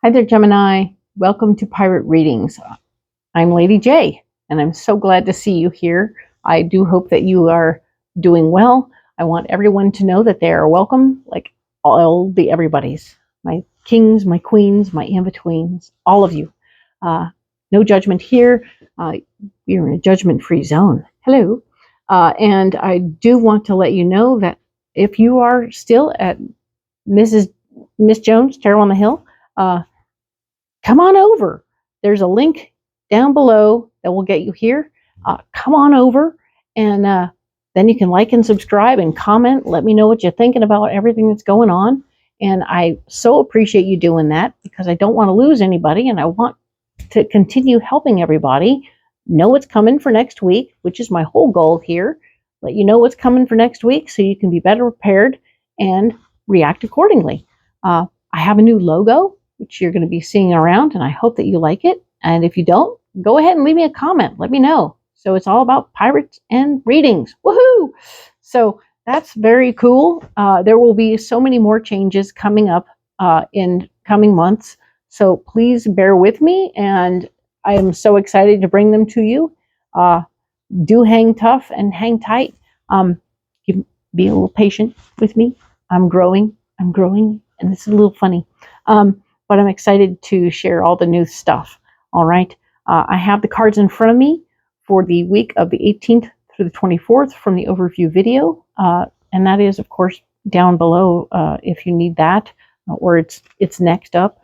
Hi there, Gemini. Welcome to Pirate Readings. I'm Lady J, and I'm so glad to see you here. I do hope that you are doing well. I want everyone to know that they are welcome, like all the everybody's. My kings, my queens, my in-betweens, all of you. No judgment here. You're in a judgment-free zone. Hello. And I do want to let you know that if you are still at Miss Jones, Tarot on the Hill, come on over. There's a link down below that will get you here. Come on over, and then you can like and subscribe and comment. Let me know what you're thinking about everything that's going on. And I so appreciate you doing that, because I don't want to lose anybody, and I want to continue helping everybody know what's coming for next week, which is my whole goal here. Let you know what's coming for next week so you can be better prepared and react accordingly. I have a new logo, which you're going to be seeing around, and I hope that you like it. And if you don't, go ahead and leave me a comment. Let me know. So it's all about pirates and readings. Woohoo! So that's very cool. There will be so many more changes coming up in coming months. So please bear with me, and I am so excited to bring them to you. Do hang tough and hang tight. Be a little patient with me. I'm growing, and it's a little funny. But I'm excited to share all the new stuff. All right. I have the cards in front of me for the week of the 18th through the 24th from the overview video. And that is, of course, down below if you need that, or it's next up.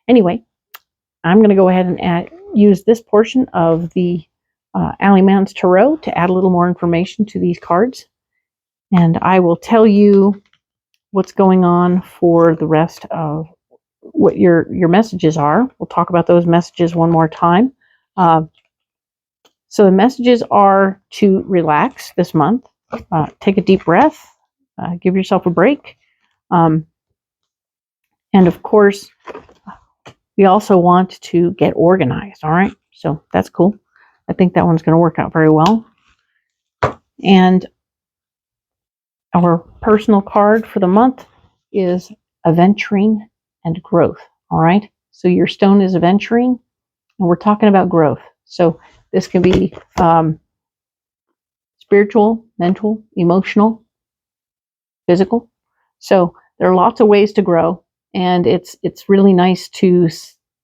Anyway, I'm going to go ahead and use this portion of the Alleyman's Tarot to add a little more information to these cards. And I will tell you what's going on for the rest of what your messages are. We'll talk about those messages one more time. So the messages are to relax this month, take a deep breath, give yourself a break. And of course, we also want to get organized. All right. So that's cool. I think that one's going to work out very well. And our personal card for the month is Adventuring and Growth. All right. So your stone is Adventuring, and we're talking about growth. So this can be spiritual, mental, emotional, physical. So there are lots of ways to grow, and it's really nice to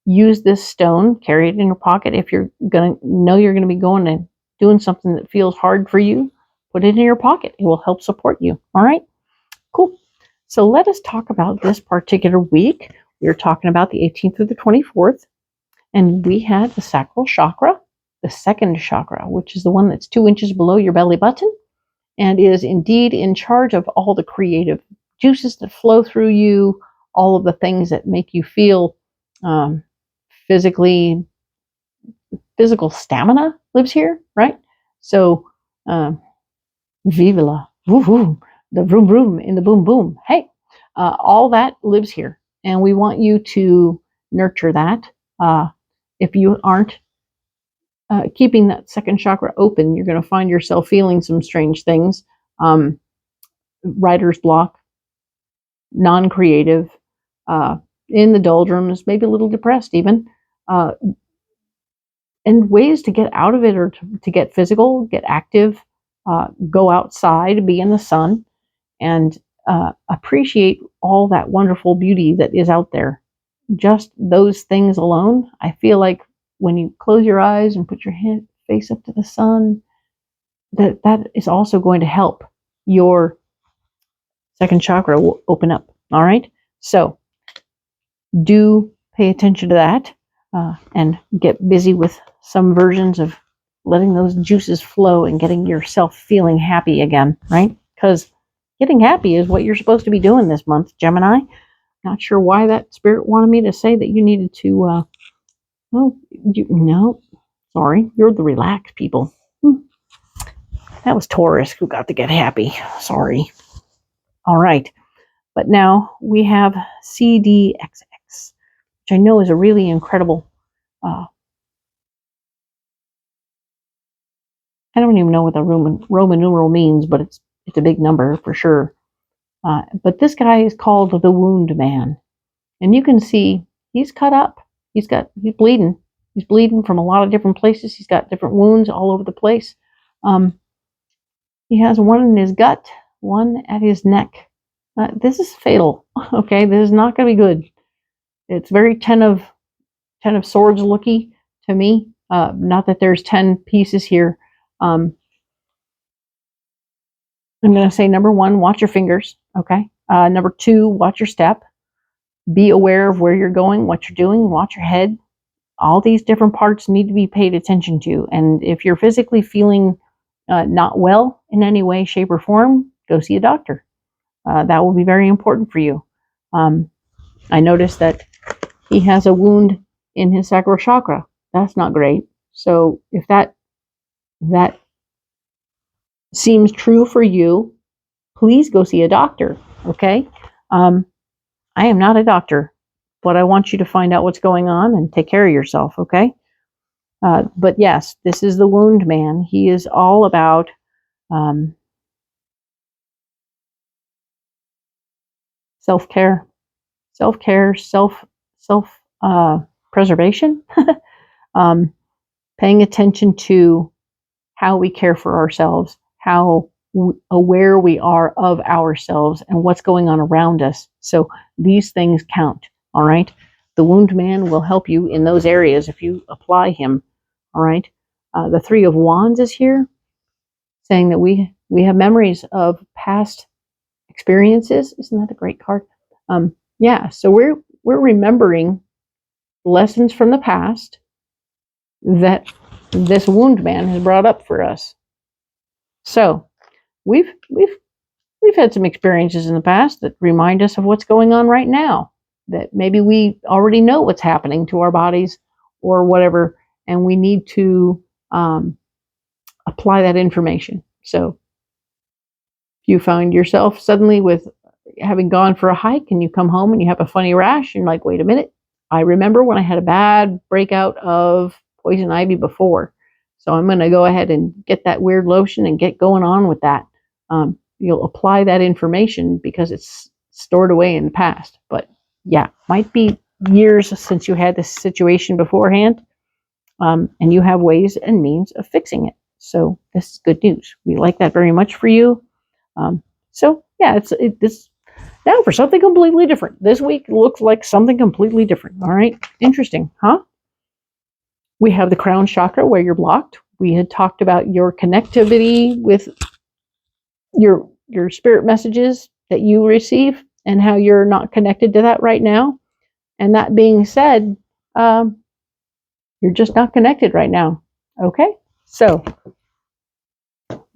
use this stone, carry it in your pocket. If you're going to know you're going to be going and doing something that feels hard for you, put it in your pocket. It will help support you. All right. Cool. So let us talk about this particular week. We're talking about the 18th through the 24th, and we had the sacral chakra, the second chakra, which is the one that's 2 inches below your belly button, and is indeed in charge of all the creative juices that flow through you, all of the things that make you feel physical stamina lives here, right? So, viva la, woo-hoo, the vroom vroom in the boom boom. Hey, all that lives here, and we want you to nurture that. If you aren't keeping that second chakra open, you're going to find yourself feeling some strange things. Writer's block, non-creative, in the doldrums, maybe a little depressed even. And ways to get out of it, or to get physical, get active, go outside, be in the sun, and appreciate all that wonderful beauty that is out there. Just those things alone, I feel like when you close your eyes and put your face up to the sun, that is also going to help your second chakra open up. All right. So do pay attention to that, and get busy with some versions of letting those juices flow and getting yourself feeling happy again, right? Because getting happy is what you're supposed to be doing this month, Gemini. Not sure why that spirit wanted me to say that you needed to, no, sorry, you're the relaxed people. That was Taurus who got to get happy. Sorry. All right. But now we have CDXX, which I know is a really incredible, I don't even know what the Roman numeral means, but it's a big number for sure. But this guy is called the Wound Man. And you can see he's cut up. He's bleeding. He's bleeding from a lot of different places. He's got different wounds all over the place. He has one in his gut, one at his neck. This is fatal. Okay, this is not going to be good. It's very ten of swords looky to me. Not that there's 10 pieces here. I'm going to say number 1, watch your fingers. Okay. Number 2, watch your step. Be aware of where you're going, what you're doing. Watch your head. All these different parts need to be paid attention to. And if you're physically feeling not well in any way, shape, or form, go see a doctor. That will be very important for you. I noticed that he has a wound in his sacral chakra. That's not great. So if that seems true for you, please go see a doctor. Okay. I am not a doctor, but I want you to find out what's going on and take care of yourself. Okay. But yes, this is the wound man. He is all about self-care, self-preservation, paying attention to how we care for ourselves, how aware we are of ourselves and what's going on around us. So these things count. All right. The wound man will help you in those areas if you apply him. All right. The 3 of Wands is here, saying that we have memories of past experiences. Isn't that a great card? Yeah. So we're remembering lessons from the past that this wound man has brought up for us. So we've had some experiences in the past that remind us of what's going on right now, that maybe we already know what's happening to our bodies or whatever, and we need to apply that information. So if you find yourself suddenly with having gone for a hike and you come home and you have a funny rash, and you're like, wait a minute, I remember when I had a bad breakout of poison ivy before. So I'm going to go ahead and get that weird lotion and get going on with that. You'll apply that information because it's stored away in the past. But yeah, might be years since you had this situation beforehand, and you have ways and means of fixing it. So this is good news. We like that very much for you. So yeah, this now for something completely different. This week looks like something completely different. All right, interesting, huh? We have the crown chakra where you're blocked. We had talked about your connectivity with your spirit messages that you receive and how you're not connected to that right now. And that being said, you're just not connected right now. Okay, so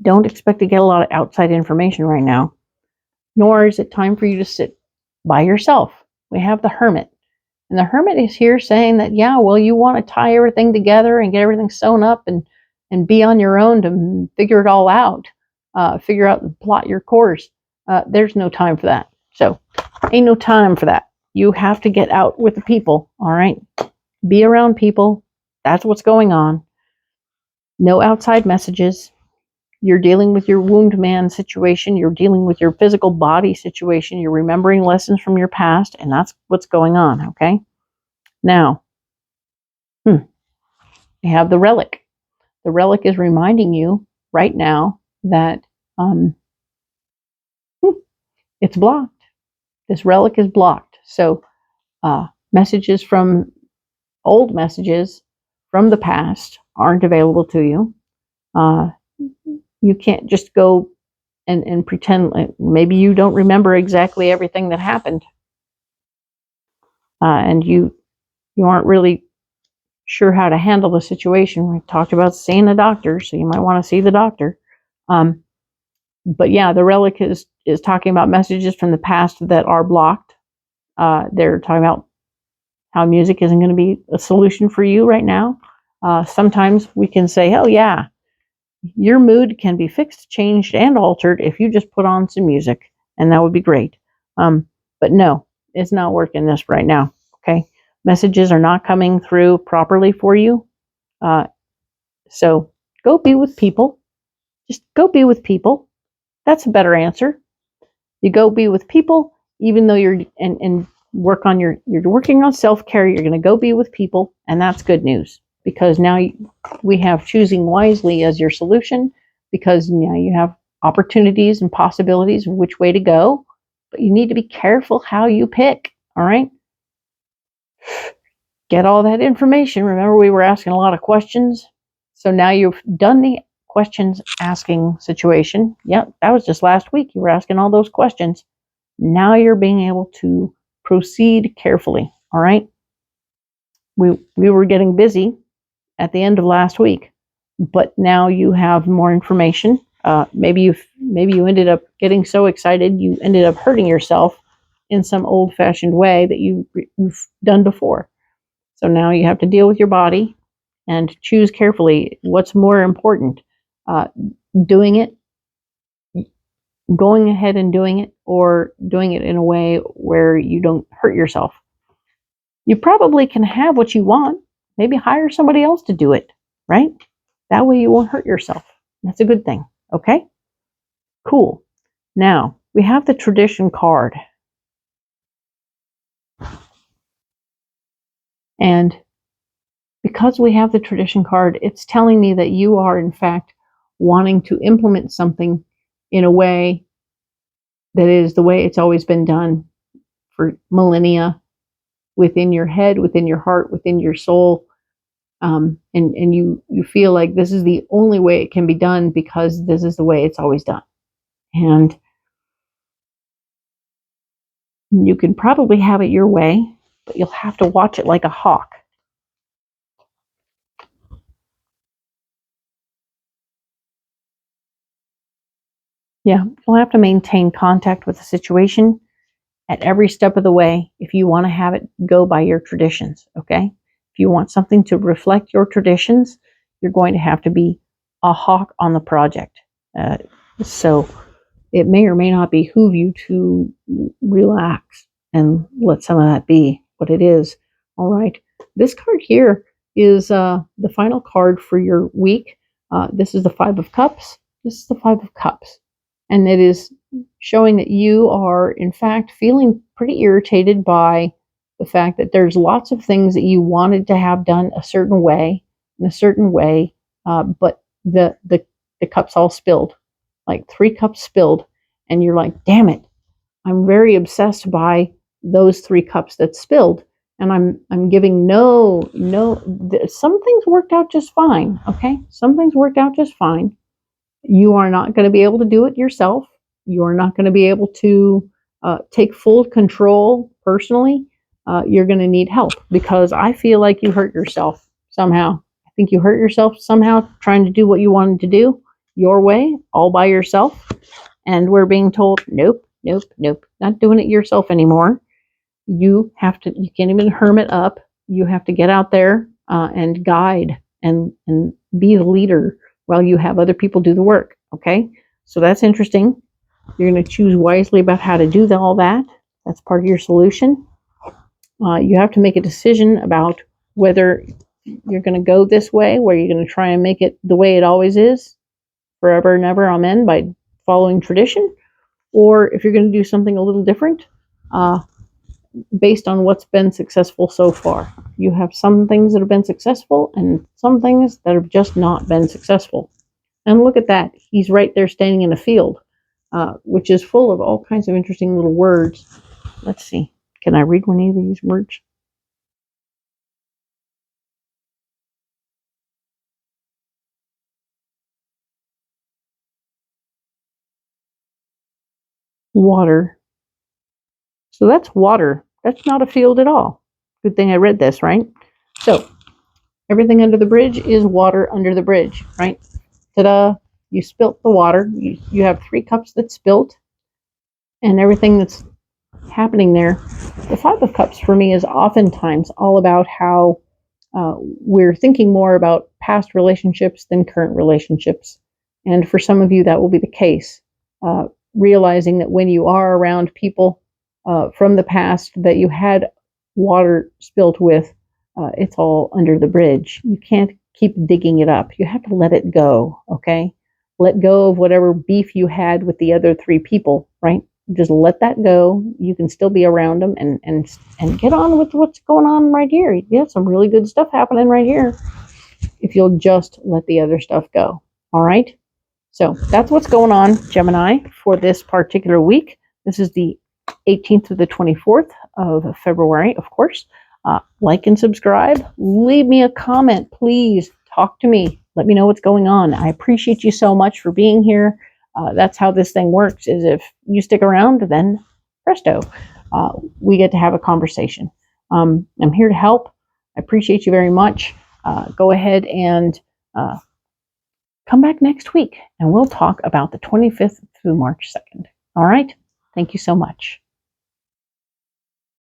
don't expect to get a lot of outside information right now, nor is it time for you to sit by yourself. We have the hermit. And the hermit is here saying that, yeah, well, you want to tie everything together and get everything sewn up and be on your own to figure it all out, figure out and plot your course. There's no time for that. So ain't no time for that. You have to get out with the people, all right? Be around people. That's what's going on. No outside messages. You're dealing with your wound man situation. You're dealing with your physical body situation. You're remembering lessons from your past, and that's what's going on, okay? Now, you have the relic. The relic is reminding you right now that it's blocked. This relic is blocked. So messages from old messages from the past aren't available to you. You can't just go and pretend like maybe you don't remember exactly everything that happened. And you aren't really sure how to handle the situation. We talked about seeing a doctor, so you might want to see the doctor. But yeah, the relic is talking about messages from the past that are blocked. They're talking about how music isn't going to be a solution for you right now. Sometimes we can say, oh yeah, your mood can be fixed, changed, and altered if you just put on some music, and that would be great. But no, it's not working this right now. Okay, messages are not coming through properly for you. So go be with people. Just go be with people. That's a better answer. You go be with people, even though you're, and you're working on self-care. You're going to go be with people, and that's good news, because now we have choosing wisely as your solution, because now you have opportunities and possibilities of which way to go, but you need to be careful how you pick. All right. Get all that information. Remember, we were asking a lot of questions. So now you've done the questions asking situation. Yep, that was just last week. You were asking all those questions. Now you're being able to proceed carefully. All right. We were getting busy at the end of last week, but now you have more information. Maybe you ended up getting so excited you ended up hurting yourself in some old-fashioned way that you've done before. So now you have to deal with your body and choose carefully what's more important, doing it, going ahead and doing it, or doing it in a way where you don't hurt yourself. You probably can have what you want. Maybe hire somebody else to do it, right? That way you won't hurt yourself. That's a good thing. Okay? Cool. Now, we have the tradition card. And because we have the tradition card, it's telling me that you are, in fact, wanting to implement something in a way that is the way it's always been done for millennia, within your head, within your heart, within your soul. And you feel like this is the only way it can be done because this is the way it's always done. And you can probably have it your way, but you'll have to watch it like a hawk. Yeah, you'll have to maintain contact with the situation at every step of the way if you want to have it go by your traditions, okay? If you want something to reflect your traditions, you're going to have to be a hawk on the project. So it may or may not behoove you to relax and let some of that be what it is. All right. This card here is the final card for your week. This is the Five of Cups. This is the Five of Cups. And it is showing that you are, in fact, feeling pretty irritated by the fact that there's lots of things that you wanted to have done a certain way, but the cups all spilled, like 3 cups spilled, and you're like, damn it, I'm very obsessed by those 3 cups that spilled, and I'm giving some things worked out just fine, okay? Some things worked out just fine. You are not going to be able to do it yourself. You are not going to be able to take full control personally. You're going to need help, because I feel like you hurt yourself somehow. I think you hurt yourself somehow trying to do what you wanted to do your way, all by yourself. And we're being told, nope, not doing it yourself anymore. You can't even hermit up. You have to get out there and guide and be the leader while you have other people do the work. Okay, so that's interesting. You're going to choose wisely about how to do all that. That's part of your solution. You have to make a decision about whether you're going to go this way, where you're going to try and make it the way it always is, forever and ever, amen, by following tradition, or if you're going to do something a little different based on what's been successful so far. You have some things that have been successful and some things that have just not been successful. And look at that. He's right there standing in a field, which is full of all kinds of interesting little words. Let's see. Can I read one of these words? Water. So that's water. That's not a field at all. Good thing I read this, right? So everything under the bridge is water under the bridge, right? Ta-da! You spilt the water. You have 3 cups that spilt, and everything that's happening there. The Five of Cups for me is oftentimes all about how we're thinking more about past relationships than current relationships. And for some of you, that will be the case. Realizing that when you are around people from the past that you had water spilt with, it's all under the bridge. You can't keep digging it up. You have to let it go, okay? Let go of whatever beef you had with the other 3 people, right? just let that go. You can still be around them and get on with what's going on right here. You have some really good stuff happening right here if you'll just let the other stuff go. All right? So that's what's going on, Gemini, for this particular week. This is the 18th to the 24th of February, of course. Like and subscribe. Leave me a comment, please. Talk to me. Let me know what's going on. I appreciate you so much for being here. That's how this thing works, is if you stick around, then presto, we get to have a conversation. I'm here to help. I appreciate you very much. Go ahead and come back next week, and we'll talk about the 25th through March 2nd. All right? Thank you so much.